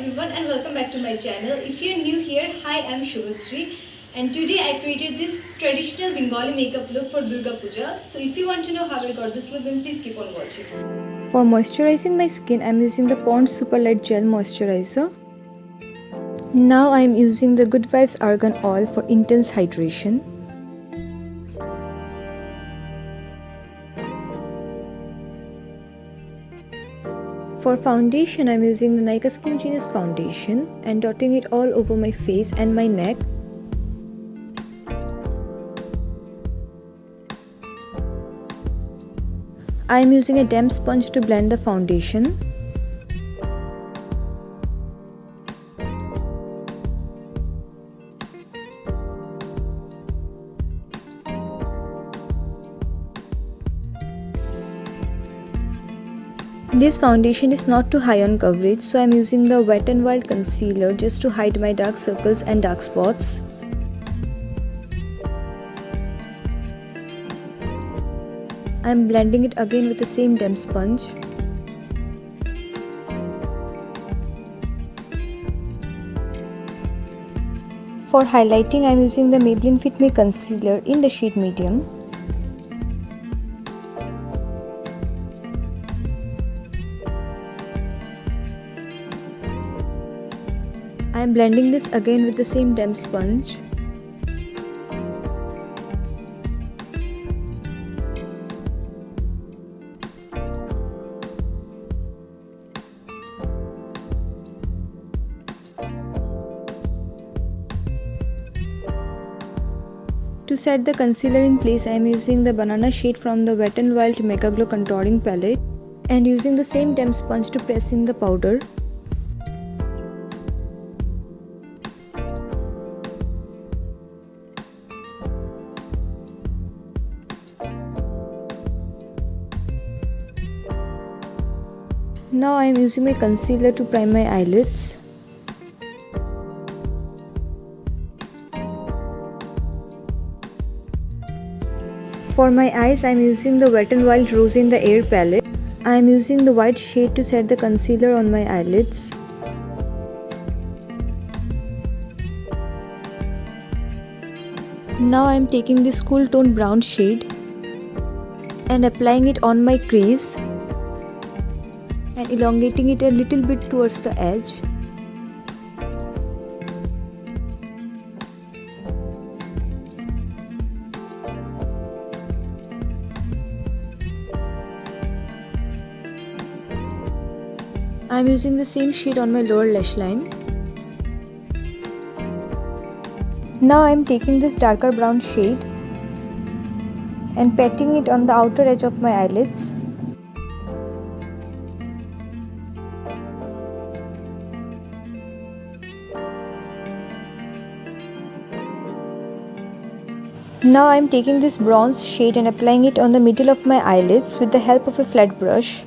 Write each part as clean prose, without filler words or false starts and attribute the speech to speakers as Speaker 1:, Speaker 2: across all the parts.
Speaker 1: everyone and welcome back to my channel. If you're new here, hi, I'm Subhashree and today I created this traditional Bengali makeup look for Durga Puja. So if you want to know how I got this look, then please keep on watching.
Speaker 2: For moisturizing my skin, I'm using the Pond's Super Light Gel Moisturizer. Now I'm using the Good Vibes Argan Oil for intense hydration. For foundation, I'm using the NYKAA SKINGENIUS foundation and dotting it all over my face and my neck. I am using a damp sponge to blend the foundation. This foundation is not too high on coverage, so I am using the Wet n Wild concealer just to hide my dark circles and dark spots. I am blending it again with the same damp sponge. For highlighting, I am using the Maybelline Fit Me concealer in the shade medium. I am blending this again with the same damp sponge. To set the concealer in place, I am using the banana shade from the Wet n Wild MEGAGLO contouring palette and using the same damp sponge to press in the powder. Now I am using my concealer to prime my eyelids. For my eyes, I am using the Wet n Wild Rosé in the Air palette. I am using the white shade to set the concealer on my eyelids. Now I am taking this cool tone brown shade and applying it on my crease and elongating it a little bit towards the edge. I am using the same shade on my lower lash line. Now I am taking this darker brown shade and patting it on the outer edge of my eyelids. Now I am taking this bronze shade and applying it on the middle of my eyelids with the help of a flat brush.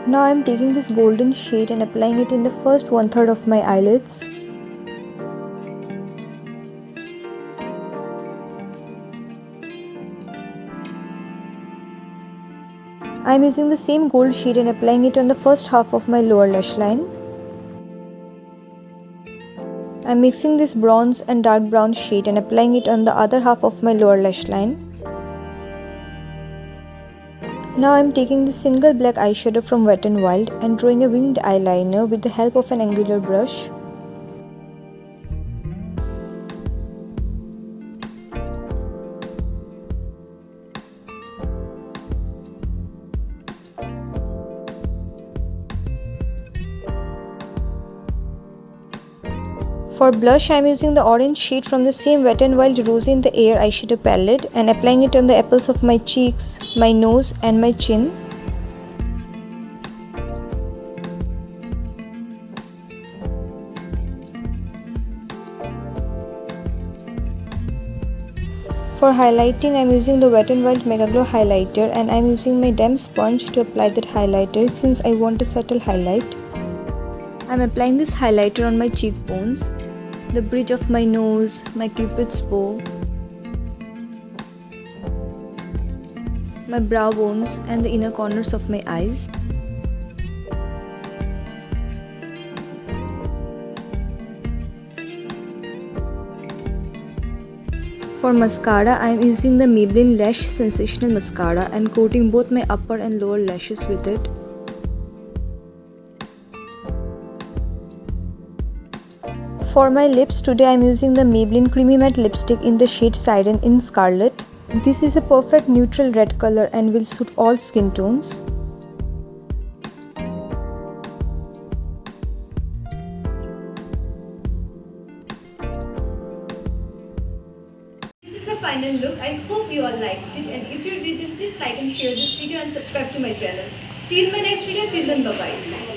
Speaker 2: Now I am taking this golden shade and applying it in the first 1/3 of my eyelids. I am using the same gold shade and applying it on the first half of my lower lash line. I am mixing this bronze and dark brown shade and applying it on the other half of my lower lash line. Now I am taking this single black eyeshadow from Wet n Wild and drawing a winged eyeliner with the help of an angular brush. For blush, I am using the orange shade from the same Wet n Wild Rosé in the Air eyeshadow palette and applying it on the apples of my cheeks, my nose and my chin. For highlighting, I am using the Wet n Wild MegaGlow highlighter and I am using my damp sponge to apply that highlighter since I want a subtle highlight. I am applying this highlighter on my cheekbones. the bridge of my nose, my cupid's bow, my brow bones and the inner corners of my eyes. For mascara, I am using the Maybelline Lash Sensational Mascara and coating both my upper and lower lashes with it. For my lips, today I am using the Maybelline Creamy Matte Lipstick in the shade Siren in Scarlet. This is a perfect neutral red color and will suit all skin tones.
Speaker 1: This is the final look. I hope you all liked it, and if you did, then please like and share this video and subscribe to my channel. See you in my next video. Till then, bye bye.